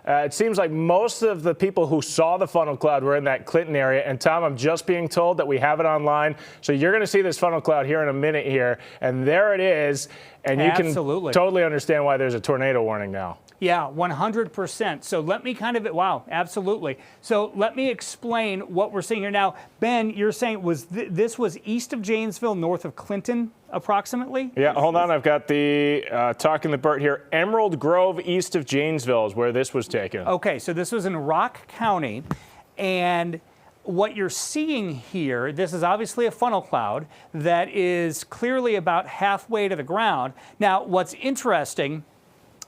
It seems like most of the people who saw the funnel cloud were in that Clinton area. And Tom, I'm just being told that we have it online. So you're going to see this funnel cloud here in a minute here. And there it is. And you can totally understand why there's a tornado warning now. Yeah, 100%. So let me wow, absolutely. So let me explain what we're seeing here now. Ben, you're saying this was east of Janesville, north of Clinton, approximately? Yeah, hold on. I've got the talking the Burt here. Emerald Grove, east of Janesville is where this was taken. Okay, so this was in Rock County. And what you're seeing here, this is obviously a funnel cloud that is clearly about halfway to the ground. Now, what's interesting,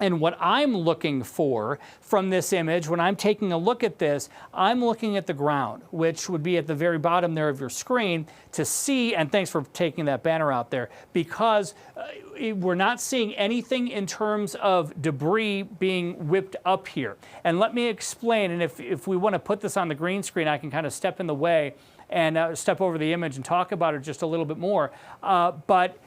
and what I'm looking for from this image, when I'm taking a look at this, I'm looking at the ground, which would be at the very bottom there of your screen to see, and thanks for taking that banner out there, because we're not seeing anything in terms of debris being whipped up here. And let me explain, and if we want to put this on the green screen, I can kind of step in the way and step over the image and talk about it just a little bit more. But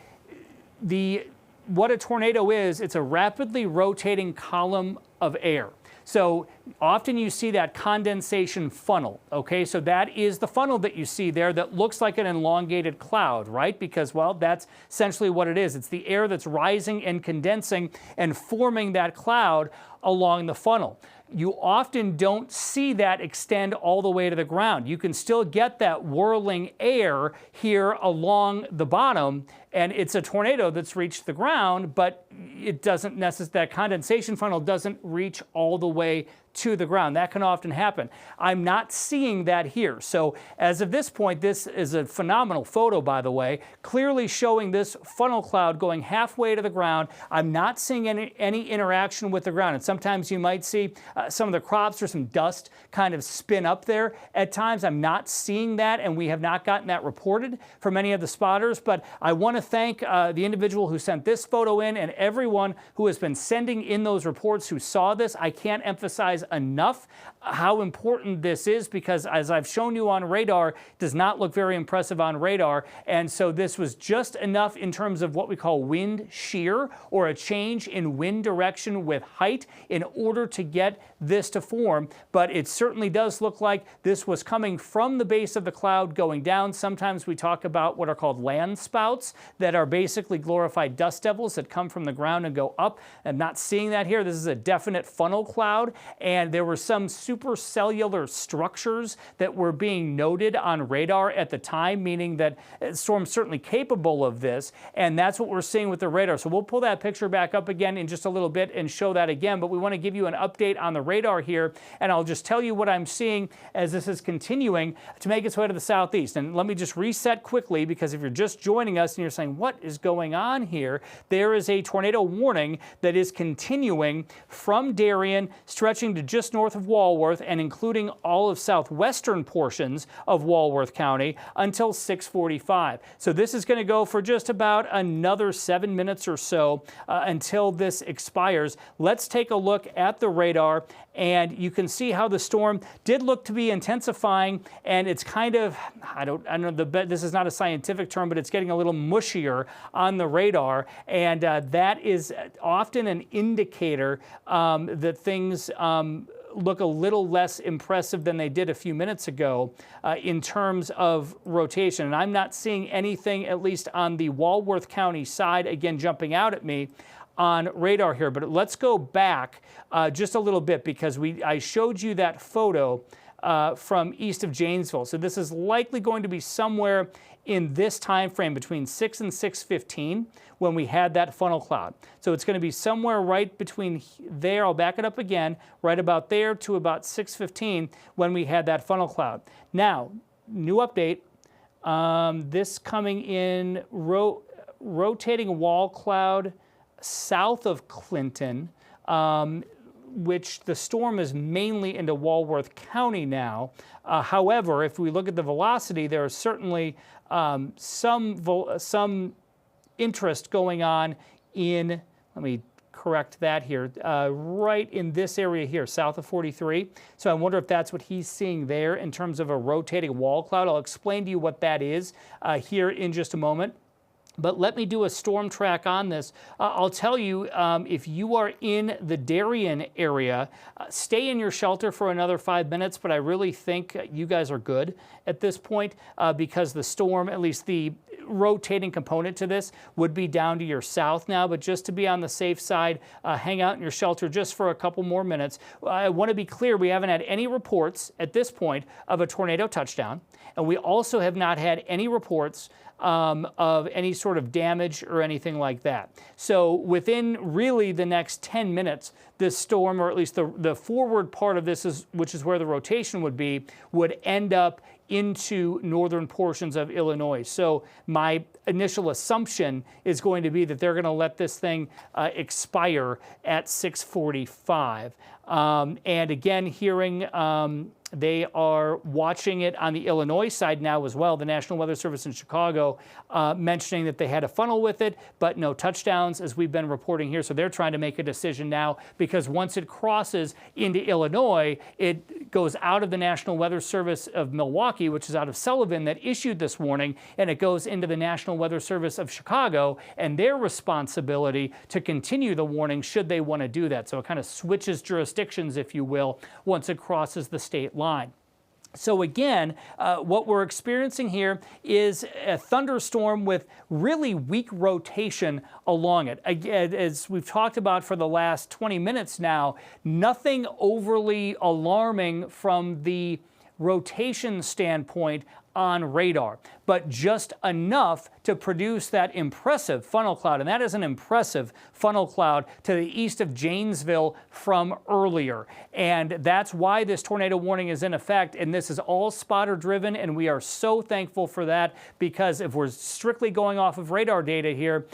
what a tornado is, it's a rapidly rotating column of air. So often you see that condensation funnel, okay? So that is the funnel that you see there that looks like an elongated cloud, right? Because, well, that's essentially what it is. It's the air that's rising and condensing and forming that cloud along the funnel. You often don't see that extend all the way to the ground. You can still get that whirling air here along the bottom, and it's a tornado that's reached the ground, but it doesn't necessarily, that condensation funnel doesn't reach all the way to the ground. That can often happen. I'm not seeing that here. So as of this point, this is a phenomenal photo, by the way, clearly showing this funnel cloud going halfway to the ground. I'm not seeing any interaction with the ground. And sometimes you might see some of the crops or some dust kind of spin up there. At times, I'm not seeing that, and we have not gotten that reported from any of the spotters. But I want to thank the individual who sent this photo in and everyone who has been sending in those reports who saw this. I can't emphasize enough how important this is, because as I've shown you on radar, it does not look very impressive on radar. And so this was just enough in terms of what we call wind shear, or a change in wind direction with height, in order to get this to form. But it certainly does look like this was coming from the base of the cloud going down. Sometimes we talk about what are called land spouts that are basically glorified dust devils that come from the ground and go up. I'm not seeing that here. This is a definite funnel cloud, and there were some supercellular structures that were being noted on radar at the time, meaning that the storm's certainly capable of this, and that's what we're seeing with the radar. So we'll pull that picture back up again in just a little bit and show that again, but we want to give you an update on the radar here, and I'll just tell you what I'm seeing as this is continuing to make its way to the southeast. And let me just reset quickly, because if you're just joining us and you're saying, what is going on here? There is a tornado warning that is continuing from Darien, stretching to just north of Walworth and including all of southwestern portions of Walworth County until 6:45. So this is going to go for just about another 7 minutes or so until this expires. Let's take a look at the radar, and you can see how the storm did look to be intensifying, and it's kind of, I don't know, this is not a scientific term, but it's getting a little mushier on the radar, and that is often an indicator that things look a little less impressive than they did a few minutes ago in terms of rotation. And I'm not seeing anything, at least on the Walworth County side, again, jumping out at me on radar here. But let's go back just a little bit, because I showed you that photo from east of Janesville. So this is likely going to be somewhere in this time frame between 6 and 6:15 when we had that funnel cloud. So it's going to be somewhere right between there, I'll back it up again, right about there to about 6:15 when we had that funnel cloud. Now, new update, this coming in, rotating wall cloud south of Clinton, which the storm is mainly into Walworth County now. However, if we look at the velocity, there is certainly some interest going on in, let me correct that here, right in this area here, south of 43. So I wonder if that's what he's seeing there in terms of a rotating wall cloud. I'll explain to you what that is here in just a moment. But let me do a storm track on this. I'll tell you, if you are in the Darien area, stay in your shelter for another 5 minutes, but I really think you guys are good at this point because the storm, at least the rotating component to this, would be down to your south now. But just to be on the safe side, hang out in your shelter just for a couple more minutes. I want to be clear, we haven't had any reports at this point of a tornado touchdown, and we also have not had any reports of any sort of damage or anything like that. So within really the next 10 minutes, this storm, or at least the forward part of this, which is where the rotation would be, would end up into northern portions of Illinois. So my initial assumption is going to be that they're going to let this thing expire at 6:45. And again, hearing they are watching it on the Illinois side now as well. The National Weather Service in Chicago mentioning that they had a funnel with it, but no touchdowns, as we've been reporting here. So they're trying to make a decision now, because once it crosses into Illinois, it goes out of the National Weather Service of Milwaukee, which is out of Sullivan, that issued this warning, and it goes into the National Weather Service of Chicago and their responsibility to continue the warning should they want to do that. So it kind of switches jurisdictions, if you will, once it crosses the state line. So again, what we're experiencing here is a thunderstorm with really weak rotation along it. Again, as we've talked about for the last 20 minutes now, nothing overly alarming from the rotation standpoint on radar, but just enough to produce that impressive funnel cloud. And that is an impressive funnel cloud to the east of Janesville from earlier. And that's why this tornado warning is in effect. And this is all spotter driven. And we are so thankful for that, because if we're strictly going off of radar data here,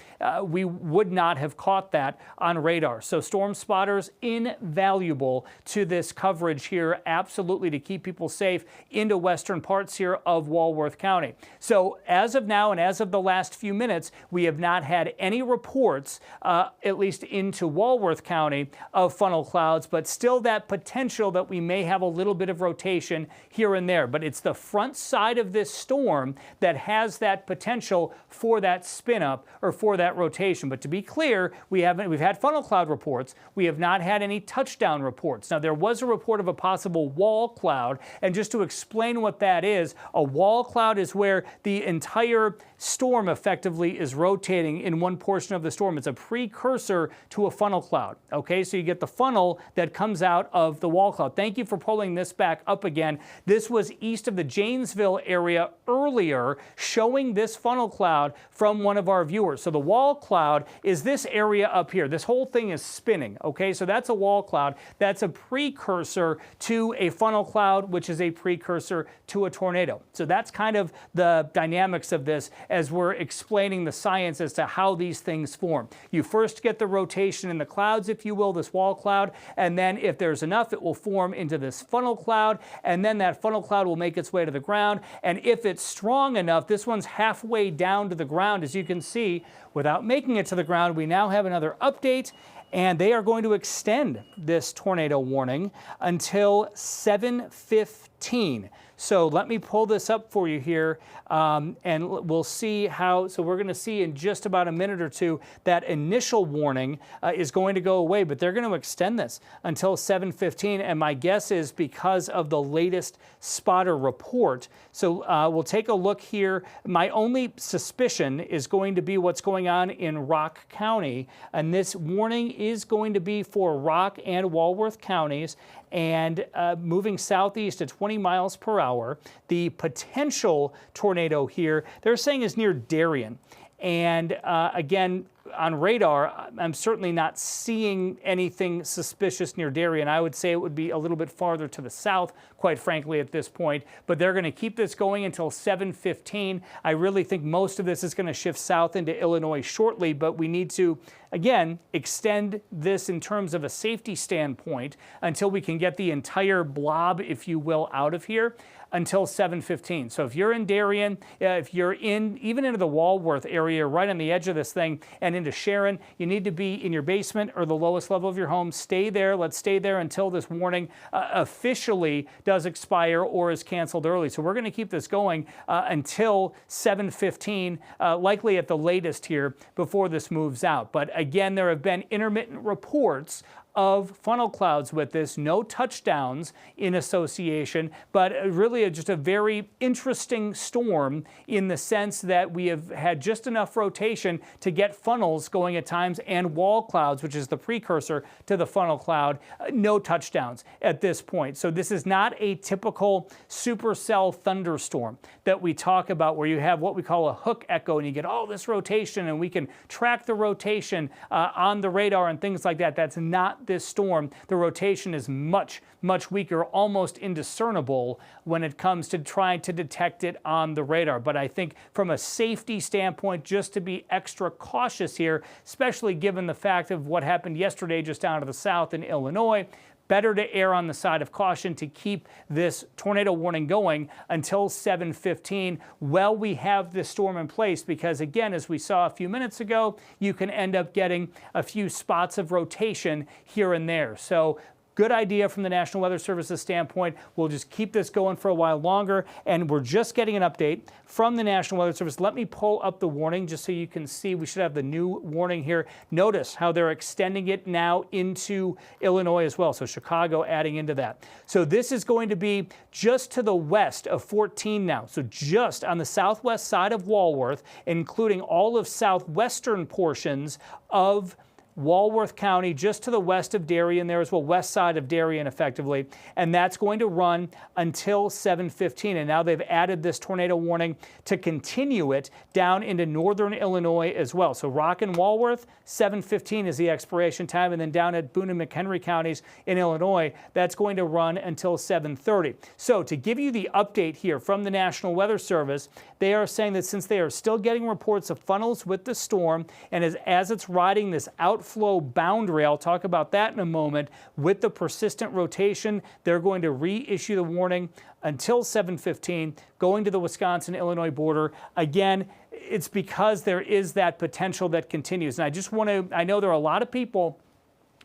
we would not have caught that on radar. So storm spotters, invaluable to this coverage here, absolutely, to keep people safe into western parts here of Walworth County. So as of now, and as of the last few minutes, we have not had any reports, at least into Walworth County, of funnel clouds, but still that potential that we may have a little bit of rotation here and there. But it's the front side of this storm that has that potential for that spin up or for that rotation. But to be clear, we've had funnel cloud reports. We have not had any touchdown reports. Now, there was a report of a possible wall cloud, and just to explain what that is, a wall cloud is where the entire storm effectively is rotating in one portion of the storm. It's a precursor to a funnel cloud. Okay, so you get the funnel that comes out of the wall cloud. Thank you for pulling this back up again. This was east of the Janesville area earlier, showing this funnel cloud from one of our viewers. So the wall cloud is this area up here. This whole thing is spinning. Okay, so that's a wall cloud. That's a precursor to a funnel cloud, which is a precursor to a tornado. So that's kind of the dynamics of this as we're explaining the science as to how these things form. You first get the rotation in the clouds, if you will, this wall cloud, and then if there's enough, it will form into this funnel cloud, and then that funnel cloud will make its way to the ground. And if it's strong enough, this one's halfway down to the ground, as you can see. Without making it to the ground, we now have another update, and they are going to extend this tornado warning until 7:15. So let me pull this up for you here, and we'll see how. So we're going to see in just about a minute or two that initial warning is going to go away, but they're going to extend this until 7:15. And my guess is because of the latest spotter report. So we'll take a look here. My only suspicion is going to be what's going on in Rock County, and this warning is going to be for Rock and Walworth counties, and moving southeast at 20 miles per hour. The potential tornado here, they're saying, is near Darien. And again, on radar, I'm certainly not seeing anything suspicious near Darien. I would say it would be a little bit farther to the south, quite frankly, at this point. But they're going to keep this going until 7:15. I really think most of this is going to shift south into Illinois shortly, but we need to, again, extend this in terms of a safety standpoint until we can get the entire blob, if you will, out of here until 7:15. So if you're in Darien, if you're in even into the Walworth area, right on the edge of this thing, and and into Sharon. You need to be in your basement or the lowest level of your home. Stay there. Let's stay there until this warning officially does expire or is canceled early. So we're going to keep this going until 7:15, likely at the latest here before this moves out. But again, there have been intermittent reports of funnel clouds with this, no touchdowns in association, but really just a very interesting storm in the sense that we have had just enough rotation to get funnels going at times and wall clouds, which is the precursor to the funnel cloud, no touchdowns at this point. So this is not a typical supercell thunderstorm that we talk about where you have what we call a hook echo and you get all this rotation and we can track the rotation on the radar and things like that. That's not this storm. The rotation is much, much weaker, almost indiscernible when it comes to trying to detect it on the radar. But I think from a safety standpoint, just to be extra cautious here, especially given the fact of what happened yesterday just down to the south in Illinois, better to err on the side of caution to keep this tornado warning going until 7:15 while we have this storm in place, because again, as we saw a few minutes ago, you can end up getting a few spots of rotation here and there. So good idea from the National Weather Service's standpoint. We'll just keep this going for a while longer, and we're just getting an update from the National Weather Service. Let me pull up the warning just so you can see. We should have the new warning here. Notice how they're extending it now into Illinois as well, so Chicago adding into that. So this is going to be just to the west of 14 now, so just on the southwest side of Walworth, including all of southwestern portions of Walworth County, just to the west of Darien there as well, west side of Darien effectively, and that's going to run until 7:15. And now they've added this tornado warning to continue it down into northern Illinois as well. So Rock and Walworth, 7:15 is the expiration time, and then down at Boone and McHenry counties in Illinois, that's going to run until 7:30. So to give you the update here from the National Weather Service, they are saying that since they are still getting reports of funnels with the storm, and as it's riding this outflow boundary, I'll talk about that in a moment, with the persistent rotation, they're going to reissue the warning until 7:15, going to the Wisconsin-Illinois border. Again, it's because there is that potential that continues. And I just want to, I know there are a lot of people,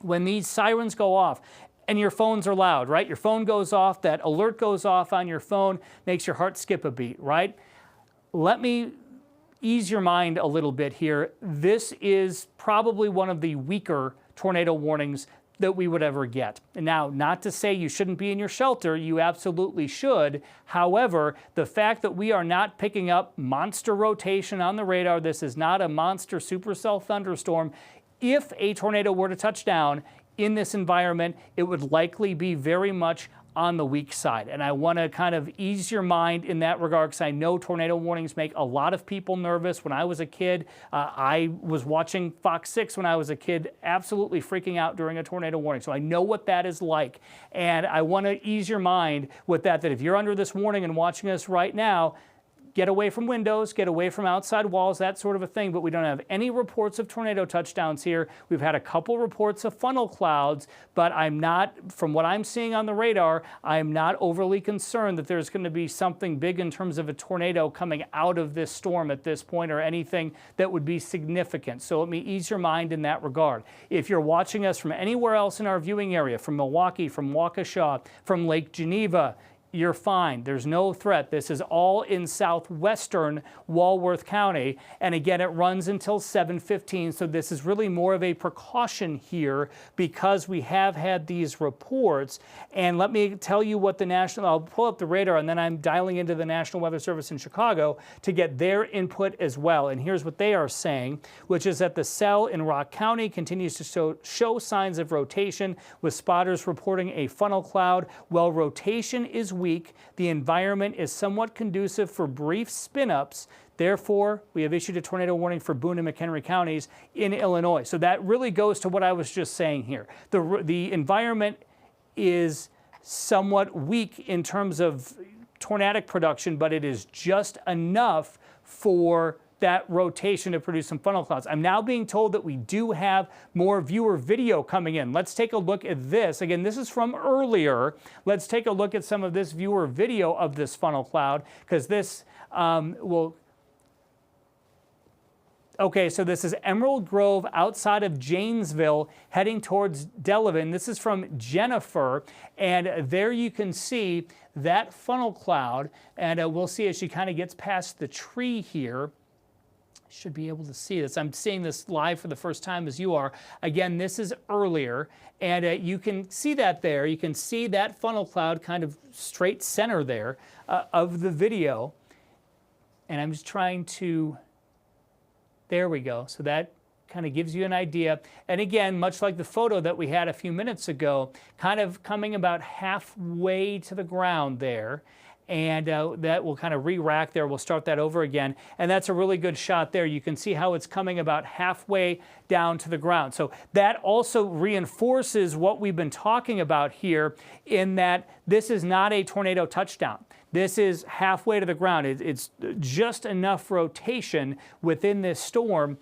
when these sirens go off, and your phones are loud, right? Your phone goes off, that alert goes off on your phone, makes your heart skip a beat, right? Let me ease your mind a little bit here. This is probably one of the weaker tornado warnings that we would ever get. And now, not to say you shouldn't be in your shelter, you absolutely should. However, the fact that we are not picking up monster rotation on the radar, this is not a monster supercell thunderstorm. If a tornado were to touch down in this environment, it would likely be very much on the weak side. And I want to kind of ease your mind in that regard, because I know tornado warnings make a lot of people nervous. When I was a kid, I was watching Fox 6 when I was a kid, absolutely freaking out during a tornado warning. So I know what that is like. And I want to ease your mind with that if you're under this warning and watching us right now, get away from windows, get away from outside walls, that sort of a thing. But we don't have any reports of tornado touchdowns here. We've had a couple reports of funnel clouds, but I'm not, from what I'm seeing on the radar, I'm not overly concerned that there's going to be something big in terms of a tornado coming out of this storm at this point, or anything that would be significant. So let me ease your mind in that regard. If you're watching us from anywhere else in our viewing area, from Milwaukee, from Waukesha, from Lake Geneva, you're fine. There's no threat. This is all in southwestern Walworth County. And again, it runs until 7:15. So this is really more of a precaution here because we have had these reports. And let me tell you what the National, I'll pull up the radar and then I'm dialing into the National Weather Service in Chicago to get their input as well. And here's what they are saying, which is that the cell in Rock County continues to show signs of rotation, with spotters reporting a funnel cloud. While rotation is weak, the environment is somewhat conducive for brief spin-ups. Therefore, we have issued a tornado warning for Boone and McHenry counties in Illinois. So that really goes to what I was just saying here. The environment is somewhat weak in terms of tornadic production, but it is just enough for that rotation to produce some funnel clouds. I'm now being told that we do have more viewer video coming in. Let's take a look at this. Again, this is from earlier. Let's take a look at some of this viewer video of this funnel cloud, because this will... Okay, so this is Emerald Grove outside of Janesville, heading towards Delavan. This is from Jennifer, and there you can see that funnel cloud, and we'll see as she kind of gets past the tree here. Should be able to see this. I'm seeing this live for the first time as you are. Again, this is earlier, and you can see that there. You can see that funnel cloud kind of straight center there of the video. And I'm just trying to, there we go. So that kind of gives you an idea. And again, much like the photo that we had a few minutes ago, kind of coming about halfway to the ground there. And that will kind of re-rack there. We'll start that over again. And that's a really good shot there. You can see how it's coming about halfway down to the ground. So that also reinforces what we've been talking about here, in that this is not a tornado touchdown. This is halfway to the ground. It's just enough rotation within this storm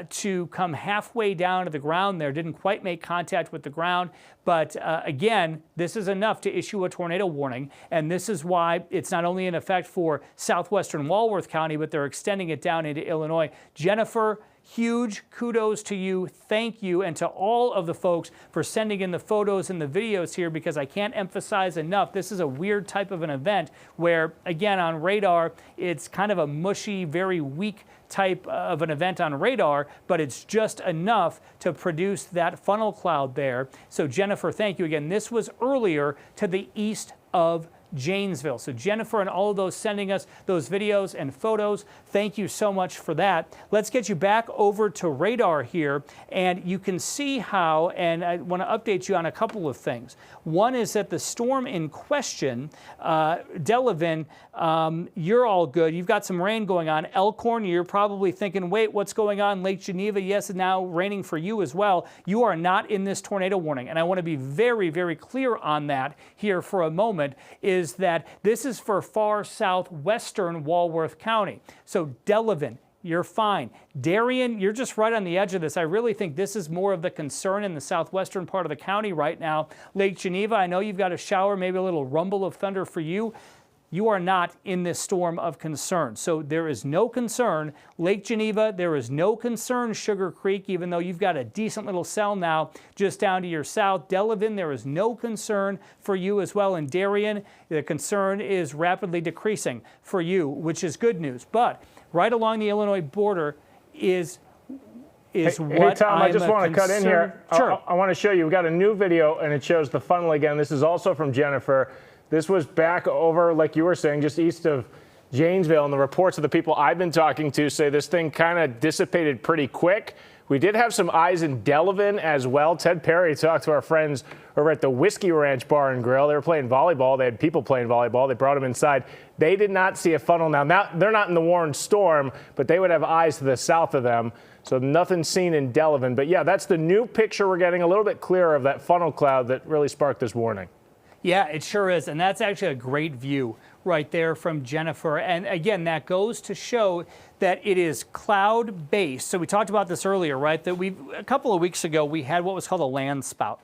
to come halfway down to the ground there. Didn't quite make contact with the ground, but again, this is enough to issue a tornado warning, and this is why it's not only in effect for southwestern Walworth County, but they're extending it down into Illinois. Jennifer, huge kudos to you, thank you, and to all of the folks for sending in the photos and the videos here, because I can't emphasize enough, this is a weird type of an event where, again, on radar, it's kind of a mushy, very weak type of an event on radar, but it's just enough to produce that funnel cloud there. So Jennifer, thank you again. This was earlier to the east of Janesville. So Jennifer and all of those sending us those videos and photos, thank you so much for that. Let's get you back over to radar here, and you can see how, and I want to update you on a couple of things. One is that the storm in question, Delavan, you're all good. You've got some rain going on. Elkhorn, you're probably thinking, wait, what's going on? Lake Geneva, yes, now raining for you as well. You are not in this tornado warning, and I want to be very, very clear on that here for a moment, is that this is for far southwestern Walworth County. So Delavan, you're fine. Darien, you're just right on the edge of this. I really think this is more of the concern in the southwestern part of the county right now. Lake Geneva, I know you've got a shower, maybe a little rumble of thunder for you. You are not in this storm of concern. So there is no concern. Lake Geneva, there is no concern. Sugar Creek, even though you've got a decent little cell now just down to your south. Delavan, there is no concern for you as well. And Darien, the concern is rapidly decreasing for you, which is good news. But right along the Illinois border is Hey, Tom, I just want to cut in here. Sure. I want to show you. We've got a new video, and it shows the funnel again. This is also from Jennifer. This was back over, like you were saying, just east of Janesville, and the reports of the people I've been talking to say this thing kind of dissipated pretty quick. We did have some eyes in Delavan as well. Ted Perry talked to our friends over at the Whiskey Ranch Bar and Grill. They were playing volleyball. They had people playing volleyball. They brought them inside. They did not see a funnel. Now they're not in the warned storm, but they would have eyes to the south of them. So nothing seen in Delavan. But yeah, that's the new picture we're getting, a little bit clearer of that funnel cloud that really sparked this warning. Yeah, it sure is. And that's actually a great view right there from Jennifer. And again, that goes to show that it is cloud-based. So we talked about this earlier, right? That a couple of weeks ago, we had what was called a land spout.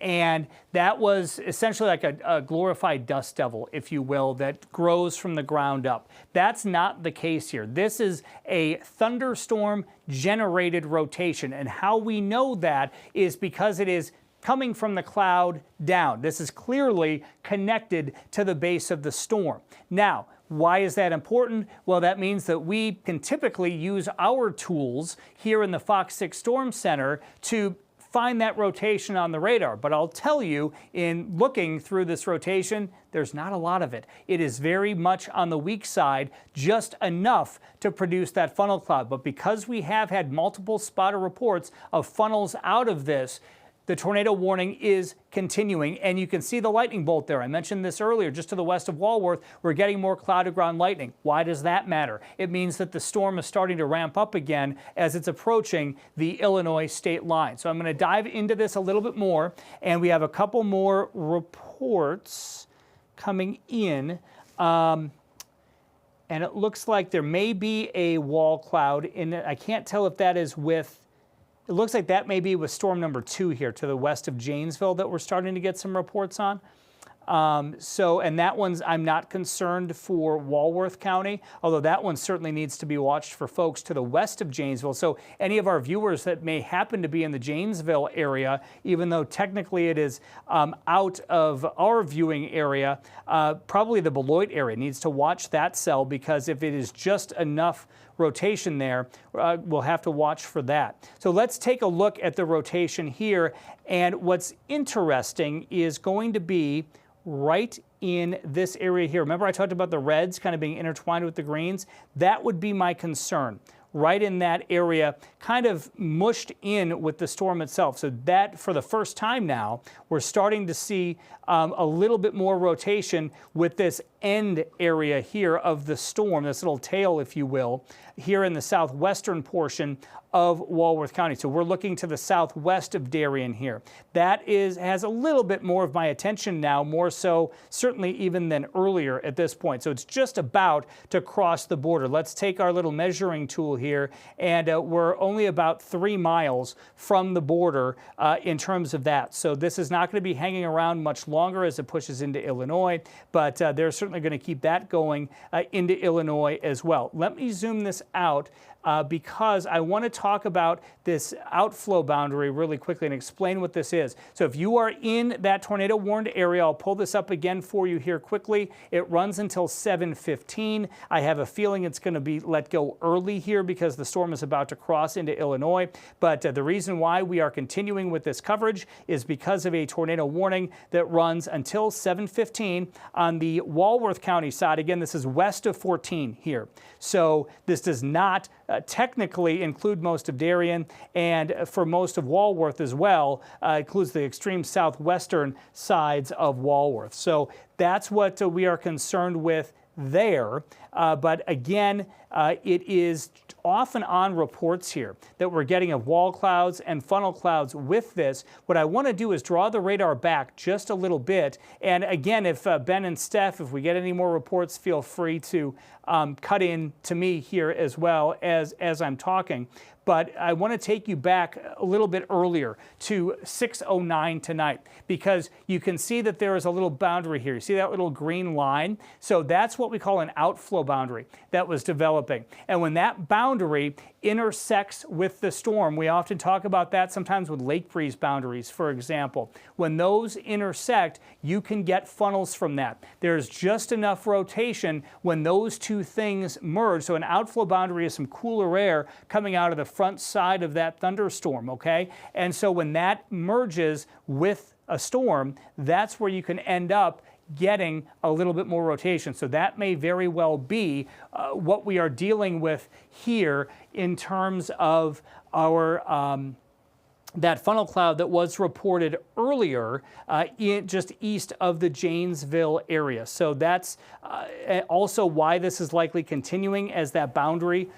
And that was essentially like a glorified dust devil, if you will, that grows from the ground up. That's not the case here. This is a thunderstorm-generated rotation. And how we know that is because it is coming from the cloud down. This is clearly connected to the base of the storm. Now, why is that important? Well, that means that we can typically use our tools here in the FOX6 Storm Center to find that rotation on the radar. But I'll tell you, in looking through this rotation, there's not a lot of it. It is very much on the weak side, just enough to produce that funnel cloud. But because we have had multiple spotter reports of funnels out of this, the tornado warning is continuing, and you can see the lightning bolt there. I mentioned this earlier, just to the west of Walworth, we're getting more cloud to ground lightning. Why does that matter? It means that the storm is starting to ramp up again as it's approaching the Illinois state line. So I'm going to dive into this a little bit more, and we have a couple more reports coming in. And it looks like there may be a wall cloud in it. I can't tell if that is with, it looks like that may be with storm number 2 here to the west of Janesville that we're starting to get some reports on. And that one's, I'm not concerned for Walworth County, although that one certainly needs to be watched for folks to the west of Janesville. So any of our viewers that may happen to be in the Janesville area, even though technically it is out of our viewing area, probably the Beloit area needs to watch that cell, because if it is just enough rotation there, we'll have to watch for that. So let's take a look at the rotation here. And what's interesting is going to be right in this area here. Remember I talked about the reds kind of being intertwined with the greens? That would be my concern. Right in that area, kind of mushed in with the storm itself. So that, for the first time now, we're starting to see a little bit more rotation with this end area here of the storm, this little tail, if you will, here in the southwestern portion of Walworth County. So we're looking to the southwest of Darien here. That has a little bit more of my attention now, more so certainly even than earlier at this point. So it's just about to cross the border. Let's take our little measuring tool here, and we're only about 3 miles from the border in terms of that. So this is not going to be hanging around much longer as it pushes into Illinois, but they're certainly going to keep that going into Illinois as well. Let me zoom this out because I want to talk about this outflow boundary really quickly and explain what this is. So if you are in that tornado warned area, I'll pull this up again for you here quickly. It runs until 7:15. I have a feeling it's going to be let go early here because the storm is about to cross into Illinois. But the reason why we are continuing with this coverage is because of a tornado warning that runs until 7:15 on the Walworth County side. Again, this is west of 14 here. So this does not technically include most of Darien, and for most of Walworth as well, includes the extreme southwestern sides of Walworth. So that's what we are concerned with there. But again, it is off and on reports here that we're getting of wall clouds and funnel clouds with this. What I want to do is draw the radar back just a little bit. And again, if Ben and Steph, if we get any more reports, feel free to cut in to me here as well as I'm talking. But I want to take you back a little bit earlier to 6:09 tonight, because you can see that there is a little boundary here. You see that little green line? So that's what we call an outflow boundary that was developing. And when that boundary intersects with the storm, we often talk about that sometimes with lake breeze boundaries, for example. When those intersect, you can get funnels from that. There's just enough rotation when those two things merge. So an outflow boundary is some cooler air coming out of the front side of that thunderstorm, okay? And so when that merges with a storm, that's where you can end up getting a little bit more rotation. So that may very well be what we are dealing with here in terms of our that funnel cloud that was reported earlier just east of the Janesville area. So that's also why this is likely continuing, as that boundary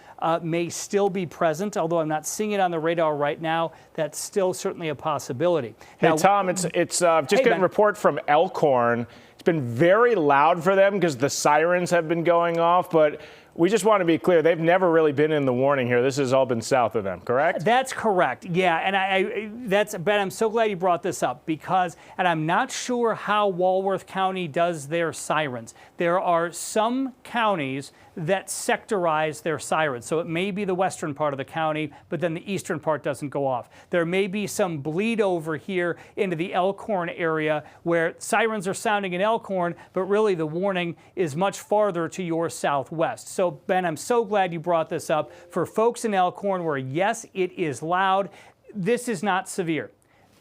may still be present, although I'm not seeing it on the radar right now. That's still certainly a possibility. Hey, now, Tom, it's just getting a report from Elkhorn. It's been very loud for them because the sirens have been going off, but we just want to be clear, they've never really been in the warning here. This has all been south of them, correct? That's correct. Yeah, and Ben, I'm so glad you brought this up, because, and I'm not sure how Walworth County does their sirens. There are some counties that sectorize their sirens. So it may be the western part of the county, but then the eastern part doesn't go off. There may be some bleed over here into the Elkhorn area where sirens are sounding in Elkhorn, but really the warning is much farther to your southwest. So Ben, I'm so glad you brought this up. For folks in Elkhorn where, yes, it is loud, this is not severe.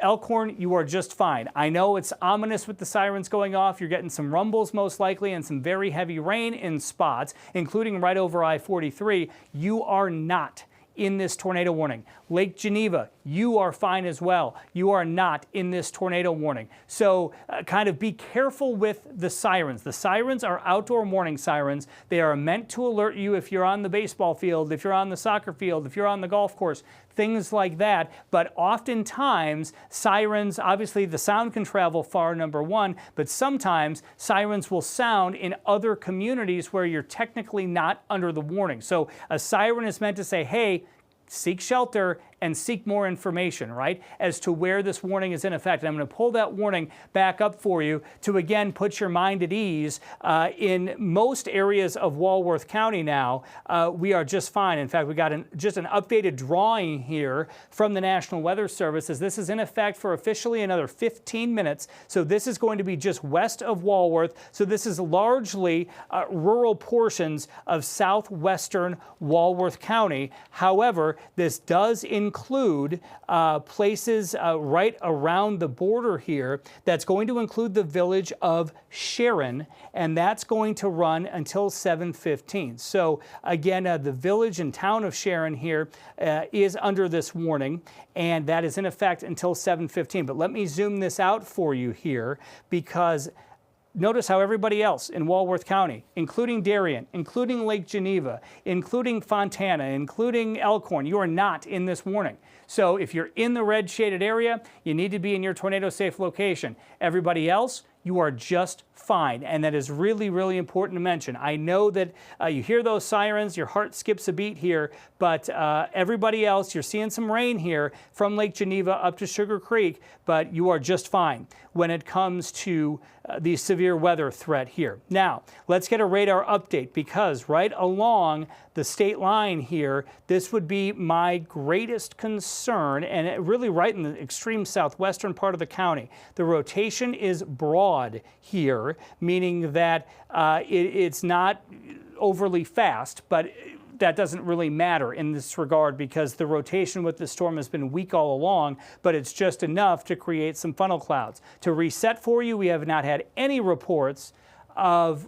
Elkhorn, you are just fine. I know it's ominous with the sirens going off. You're getting some rumbles most likely and some very heavy rain in spots, including right over I-43. You are not in this tornado warning. Lake Geneva, you are fine as well. You are not in this tornado warning. So kind of be careful with the sirens. The sirens are outdoor warning sirens. They are meant to alert you if you're on the baseball field, if you're on the soccer field, if you're on the golf course, things like that. But oftentimes, sirens, obviously the sound can travel far, number one, but sometimes sirens will sound in other communities where you're technically not under the warning. So a siren is meant to say, hey, seek shelter and seek more information, right, as to where this warning is in effect. And I'm going to pull that warning back up for you to, again, put your mind at ease. In most areas of Walworth County now, we are just fine. In fact, we got just an updated drawing here from the National Weather Service, as this is in effect for officially another 15 minutes. So this is going to be just west of Walworth. So this is largely rural portions of southwestern Walworth County. However, this does include places right around the border here. That's going to include the village of Sharon, and that's going to run until 7:15. So again, the village and town of Sharon here is under this warning, and that is in effect until 7:15. But let me zoom this out for you here, because notice how everybody else in Walworth County, including Darien, including Lake Geneva, including Fontana, including Elkhorn, you are not in this warning. So if you're in the red shaded area, you need to be in your tornado safe location. Everybody else, you are just fine. And that is really, really important to mention. I know that you hear those sirens, your heart skips a beat here, but everybody else, you're seeing some rain here from Lake Geneva up to Sugar Creek, but you are just fine when it comes to the severe weather threat here. Now, let's get a radar update, because right along the state line here, this would be my greatest concern, and really right in the extreme southwestern part of the county. The rotation is broad here, meaning that it's not overly fast, but that doesn't really matter in this regard, because the rotation with the storm has been weak all along, but it's just enough to create some funnel clouds. To reset for you, we have not had any reports of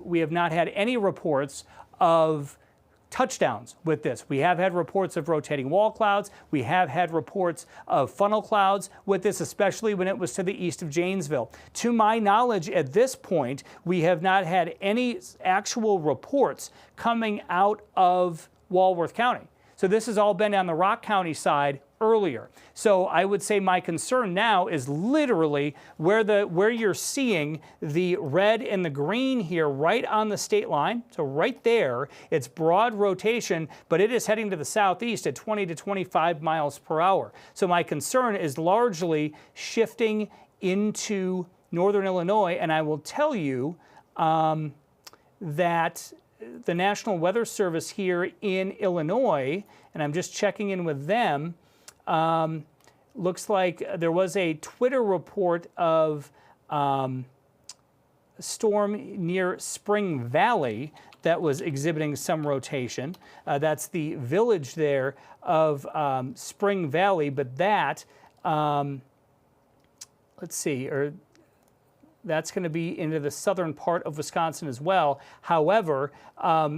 touchdowns with this. We have had reports of rotating wall clouds. We have had reports of funnel clouds with this, especially when it was to the east of Janesville. To my knowledge, at this point, we have not had any actual reports coming out of Walworth County. So this has all been on the Rock County side earlier. So I would say my concern now is literally where you're seeing the red and the green here right on the state line. So right there, it's broad rotation, but it is heading to the southeast at 20 to 25 miles per hour. So my concern is largely shifting into northern Illinois, and I will tell you that the National Weather Service here in Illinois, and I'm just checking in with them, looks like there was a Twitter report of a storm near Spring Valley that was exhibiting some rotation. That's the village there of Spring Valley, but that, let's see, that's going to be into the southern part of Wisconsin as well. However,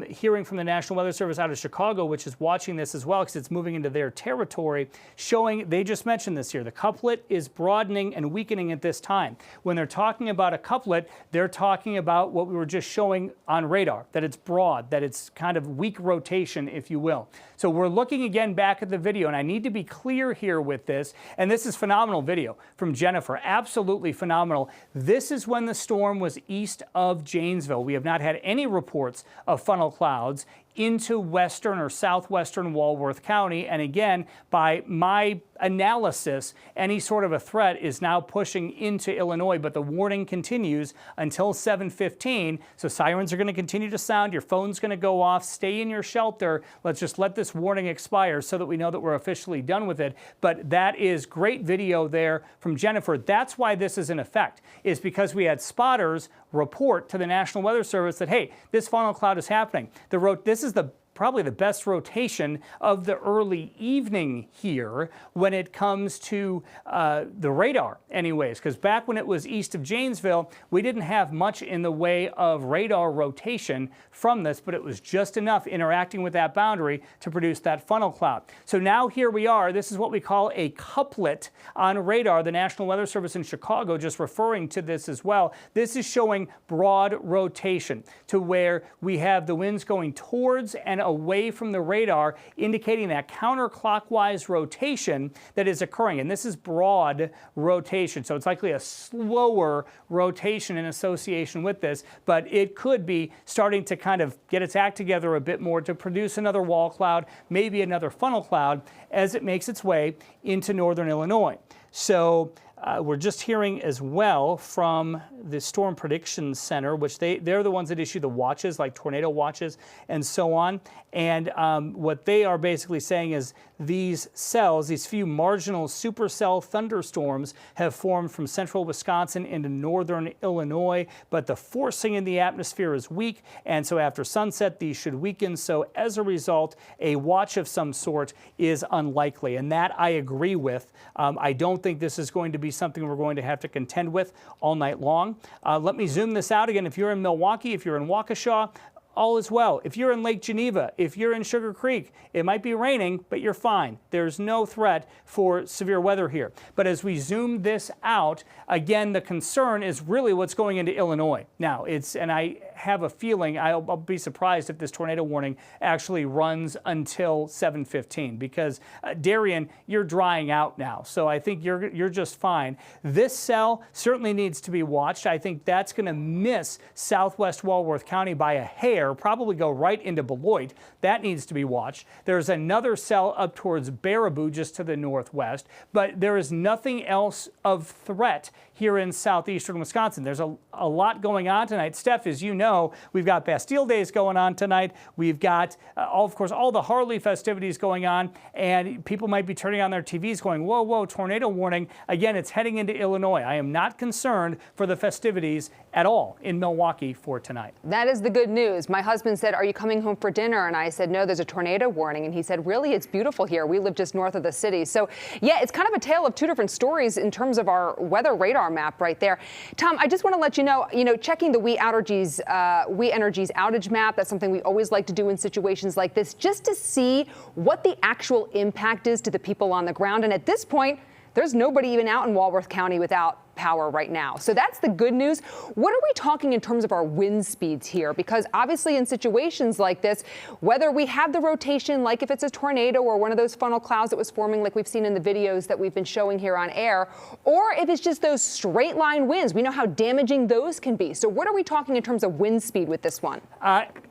hearing from the National Weather Service out of Chicago, which is watching this as well because it's moving into their territory, showing, they just mentioned this here, the couplet is broadening and weakening at this time. When they're talking about a couplet, they're talking about what we were just showing on radar, that it's broad, that it's kind of weak rotation, if you will. So we're looking again back at the video, and I need to be clear here with this, and this is phenomenal video from Jennifer, absolutely phenomenal. This is when the storm was east of Janesville. We have not had any reports of funnel clouds into western or southwestern Walworth County. And again, by my analysis, any sort of a threat is now pushing into Illinois, but the warning continues until 7:15. So sirens are going to continue to sound. Your phone's going to go off. Stay in your shelter. Let's just let this warning expire so that we know that we're officially done with it. But that is great video there from Jennifer. That's why this is in effect, is because we had spotters report to the National Weather Service that, hey, this funnel cloud is happening. This is probably the best rotation of the early evening here when it comes to the radar anyways, because back when it was east of Janesville, we didn't have much in the way of radar rotation from this, but it was just enough interacting with that boundary to produce that funnel cloud. So now here we are. This is what we call a couplet on radar. The National Weather Service in Chicago just referring to this as well. This is showing broad rotation to where we have the winds going towards and away from the radar, indicating that counterclockwise rotation that is occurring. And this is broad rotation, so it's likely a slower rotation in association with this, but it could be starting to kind of get its act together a bit more to produce another wall cloud, maybe another funnel cloud, as it makes its way into northern Illinois. So we're just hearing as well from the Storm Prediction Center, which they're the ones that issue the watches, like tornado watches and so on. And what they are basically saying is these cells, these few marginal supercell thunderstorms, have formed from central Wisconsin into northern Illinois, but the forcing in the atmosphere is weak, and so after sunset these should weaken. So as a result, a watch of some sort is unlikely, and that I agree with. I don't think this is going to be something we're going to have to contend with all night long. Let me zoom this out again. If you're in Milwaukee, if you're in Waukesha, all is well. If you're in Lake Geneva, if you're in Sugar Creek, it might be raining, but you're fine. There's no threat for severe weather here. But as we zoom this out, again, the concern is really what's going into Illinois. Now, and I have a feeling, I'll be surprised if this tornado warning actually runs until 7:15, because Darien, you're drying out now. So I think you're just fine. This cell certainly needs to be watched. I think that's going to miss southwest Walworth County by a hair, probably go right into Beloit. That needs to be watched. There's another cell up towards Baraboo, just to the northwest, but there is nothing else of threat here in southeastern Wisconsin. There's a lot going on tonight. Steph, as you know, we've got Bastille Days going on tonight. We've got, of course, all the Harley festivities going on, and people might be turning on their TVs going, whoa, whoa, tornado warning. Again, it's heading into Illinois. I am not concerned for the festivities at all in Milwaukee for tonight. That is the good news. My husband said, "Are you coming home for dinner?" And I said, "No, there's a tornado warning." And he said, "Really? It's beautiful here. We live just north of the city." So yeah, it's kind of a tale of two different stories in terms of our weather radar map right there. Tom, I just want to let you know, checking the We Energies outage map, that's something we always like to do in situations like this, just to see what the actual impact is to the people on the ground. And at this point, there's nobody even out in Walworth County without power right now. So that's the good news. What are we talking in terms of our wind speeds here? Because obviously in situations like this, whether we have the rotation, like if it's a tornado or one of those funnel clouds that was forming like we've seen in the videos that we've been showing here on air, or if it's just those straight line winds, we know how damaging those can be. So what are we talking in terms of wind speed with this one?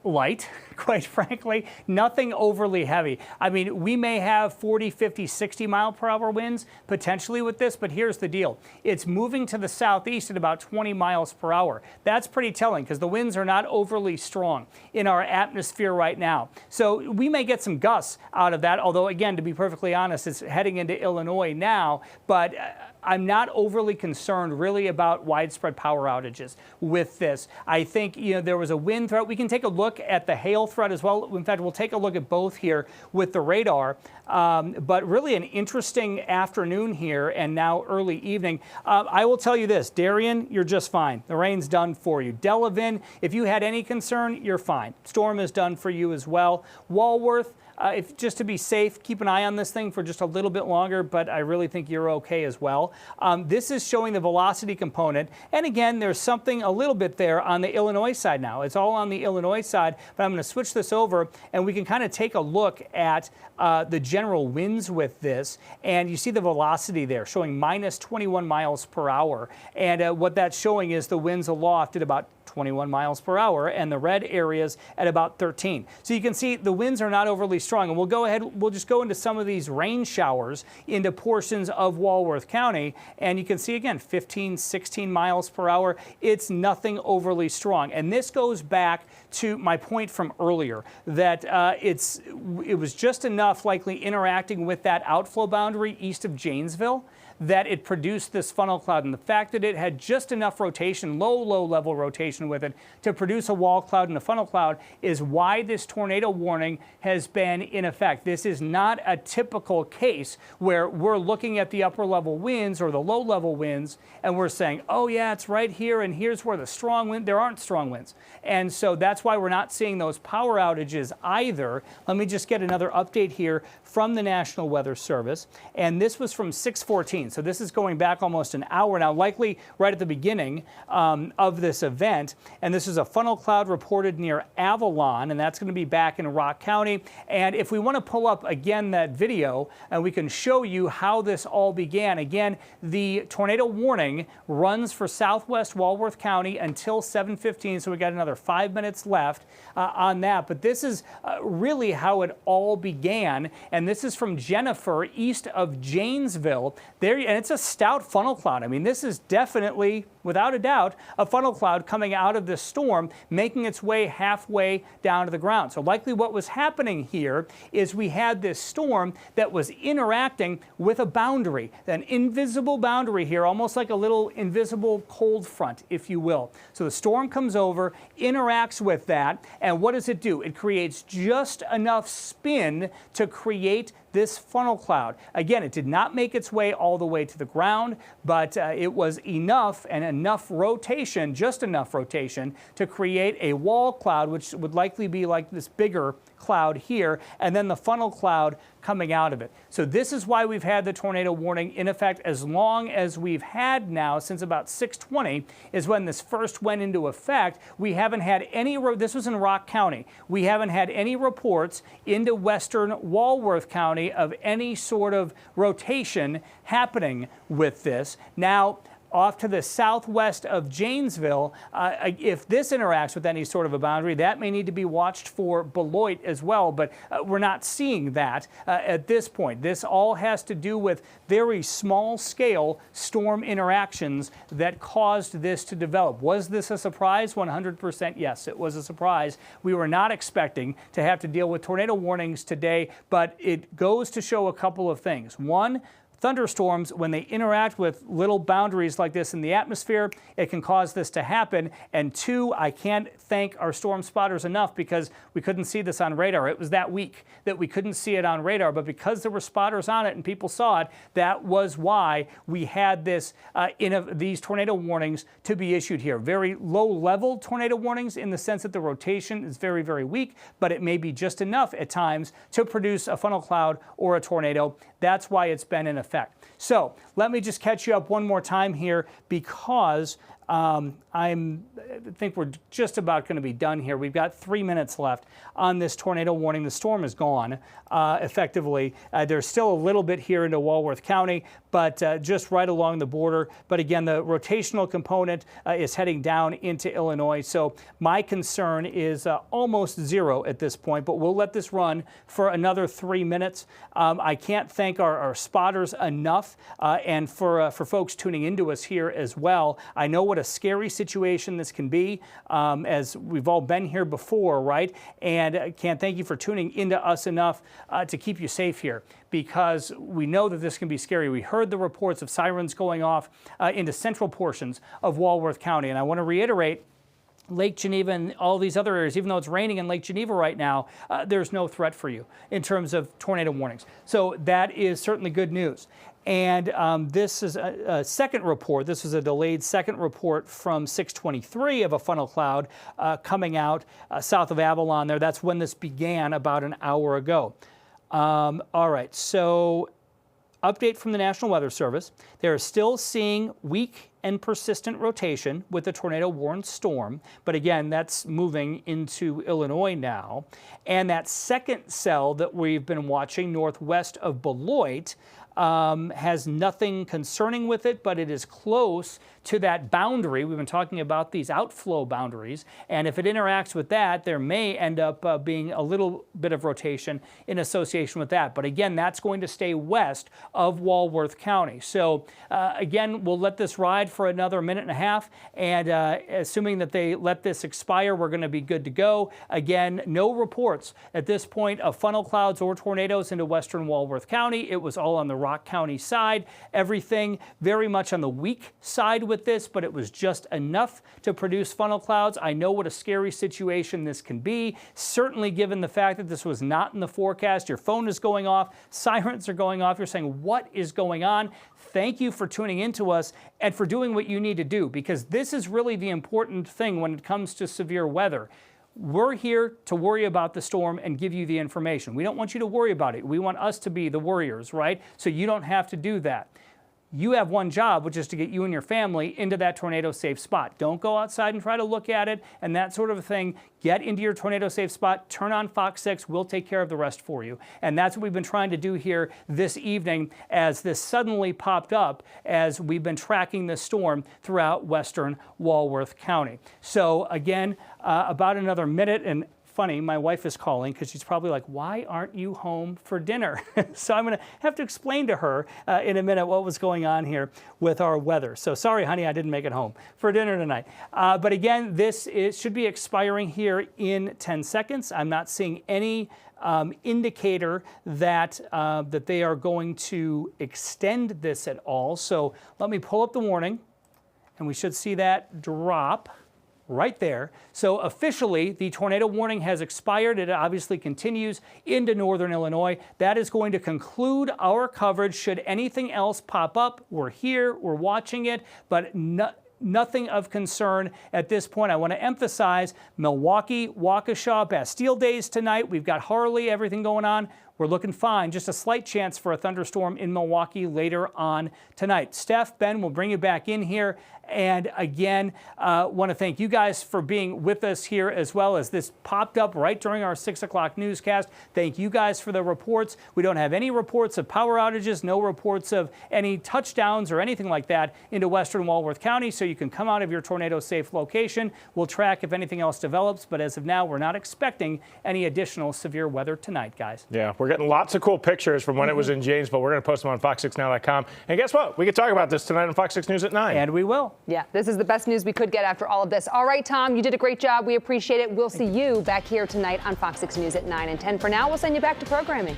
Light, quite frankly, nothing overly heavy. I mean, we may have 40, 50, 60 mile per hour winds potentially with this, but here's the deal. It's moving to the southeast at about 20 miles per hour. That's pretty telling because the winds are not overly strong in our atmosphere right now. So we may get some gusts out of that, although again, to be perfectly honest, it's heading into Illinois now, but I'm not overly concerned really about widespread power outages with this. I think there was a wind threat. We can take a look at the hail threat as well. In fact, we'll take a look at both here with the radar. But really an interesting afternoon here and now early evening. I will tell you this, Darien, you're just fine. The rain's done for you. Delavan, if you had any concern, you're fine. Storm is done for you as well. Walworth, just to be safe, keep an eye on this thing for just a little bit longer, but I really think you're okay as well. This is showing the velocity component. And again, there's something a little bit there on the Illinois side now. It's all on the Illinois side, but I'm going to switch this over and we can kind of take a look at the general winds with this. And you see the velocity there showing minus 21 miles per hour. And what that's showing is the winds aloft at about 21 miles per hour and the red areas at about 13. So you can see the winds are not overly strong. And we'll just go into some of these rain showers into portions of Walworth County. And you can see again, 15, 16 miles per hour. It's nothing overly strong. And this goes back to my point from earlier that it was just enough likely interacting with that outflow boundary east of Janesville that it produced this funnel cloud. And the fact that it had just enough rotation, low level rotation with it to produce a wall cloud and a funnel cloud is why this tornado warning has been in effect. This is not a typical case where we're looking at the upper level winds or the low level winds and we're saying, oh yeah, it's right here and here's where the strong wind, there aren't strong winds. And so that's why we're not seeing those power outages either. Let me just get another update here from the National Weather Service. And this was from 6:14. So this is going back almost an hour now, likely right at the beginning of this event. And this is a funnel cloud reported near Avalon, and that's going to be back in Rock County. And if we want to pull up again that video, and we can show you how this all began. Again, the tornado warning runs for southwest Walworth County until 7:15, so we got another 5 minutes left on that. But this is really how it all began, and this is from Jennifer, east of Janesville. There, and it's a stout funnel cloud. I mean, this is definitely, without a doubt, a funnel cloud coming out of this storm, making its way halfway down to the ground. So likely what was happening here is we had this storm that was interacting with a boundary, an invisible boundary here, almost like a little invisible cold front, if you will. So the storm comes over, interacts with that, and what does it do? It creates just enough spin to create this funnel cloud. Again, it did not make its way all the way to the ground, but it was enough and enough rotation, just enough rotation, to create a wall cloud, which would likely be like this bigger cloud here, and then the funnel cloud coming out of it. So this is why we've had the tornado warning in effect as long as we've had now, since about 6:20 is when this first went into effect. We haven't had any, this was in Rock County, we haven't had any reports into western Walworth County of any sort of rotation happening with this. Now, off to the southwest of Janesville, if this interacts with any sort of a boundary, that may need to be watched for Beloit as well, but we're not seeing that at this point. This all has to do with very small-scale storm interactions that caused this to develop. Was this a surprise? 100% yes, it was a surprise. We were not expecting to have to deal with tornado warnings today, but it goes to show a couple of things. One, thunderstorms, when they interact with little boundaries like this in the atmosphere, it can cause this to happen. And two, I can't thank our storm spotters enough because we couldn't see this on radar. It was that weak that we couldn't see it on radar, but because there were spotters on it and people saw it, that was why we had this these tornado warnings to be issued here. Very low-level tornado warnings in the sense that the rotation is very, very weak, but it may be just enough at times to produce a funnel cloud or a tornado. That's why it's been in effect. So let me just catch you up one more time here because I think we're just about going to be done here. We've got 3 minutes left on this tornado warning. The storm is gone, effectively. There's still a little bit here into Walworth County, but just right along the border. But again, the rotational component is heading down into Illinois. So my concern is almost zero at this point, but we'll let this run for another 3 minutes. I can't thank our spotters enough, and for folks tuning into us here as well. I know what a scary situation this can be, as we've all been here before, right? And can't thank you for tuning into us enough to keep you safe here, because we know that this can be scary. We heard the reports of sirens going off into central portions of Walworth County, and I want to reiterate, Lake Geneva and all these other areas, even though it's raining in Lake Geneva right now, there's no threat for you in terms of tornado warnings. So that is certainly good news. And this is a second report. This was a delayed second report from 623 of a funnel cloud coming out south of Avalon there. That's when this began about an hour ago. All right, so update from the National Weather Service. They're still seeing weak and persistent rotation with the tornado-warned storm. But again, that's moving into Illinois now. And that second cell that we've been watching northwest of Beloit has nothing concerning with it, but it is close to that boundary. We've been talking about these outflow boundaries, and if it interacts with that, there may end up being a little bit of rotation in association with that. But again, that's going to stay west of Walworth County. So again, we'll let this ride for another minute and a half, and assuming that they let this expire, we're going to be good to go. Again, no reports at this point of funnel clouds or tornadoes into western Walworth County. It was all on the Rock County side. Everything very much on the weak side with this, but it was just enough to produce funnel clouds. I know what a scary situation this can be, certainly given the fact that this was not in the forecast. Your phone is going off, sirens are going off. You're saying, what is going on? Thank you for tuning into us and for doing what you need to do, because this is really the important thing when it comes to severe weather. We're here to worry about the storm and give you the information. We don't want you to worry about it. We want us to be the worriers, right? So you don't have to do that. You have one job, which is to get you and your family into that tornado-safe spot. Don't go outside and try to look at it and that sort of thing. Get into your tornado-safe spot, turn on Fox 6, we'll take care of the rest for you. And that's what we've been trying to do here this evening as this suddenly popped up as we've been tracking this storm throughout western Walworth County. So again, about another minute, and funny, my wife is calling because she's probably like, why aren't you home for dinner? So I'm going to have to explain to her in a minute what was going on here with our weather. So sorry, honey, I didn't make it home for dinner tonight. But again, should be expiring here in 10 seconds. I'm not seeing any indicator that that they are going to extend this at all. So let me pull up the warning, and we should see that drop right there. So officially, the tornado warning has expired. It obviously continues into northern Illinois. That is going to conclude our coverage. Should anything else pop up, we're here, we're watching it, but nothing of concern at this point. I want to emphasize Milwaukee, Waukesha, Bastille days tonight. We've got Harley, everything going on. We're looking fine. Just a slight chance for a thunderstorm in Milwaukee later on tonight. Steph, Ben, we'll bring you back in here. And again, want to thank you guys for being with us here as well as this popped up right during our 6 o'clock newscast. Thank you guys for the reports. We don't have any reports of power outages, no reports of any touchdowns or anything like that into western Walworth County, so you can come out of your tornado-safe location. We'll track if anything else develops, but as of now, we're not expecting any additional severe weather tonight, guys. Yeah, we're getting lots of cool pictures from when it was in James, but we're going to post them on fox6now.com. And guess what? We can talk about this tonight on Fox 6 News at 9. And we will. Yeah, this is the best news we could get after all of this. All right, Tom, you did a great job. We appreciate it. We'll see you back here tonight on Fox 6 News at 9 and 10. For now, we'll send you back to programming.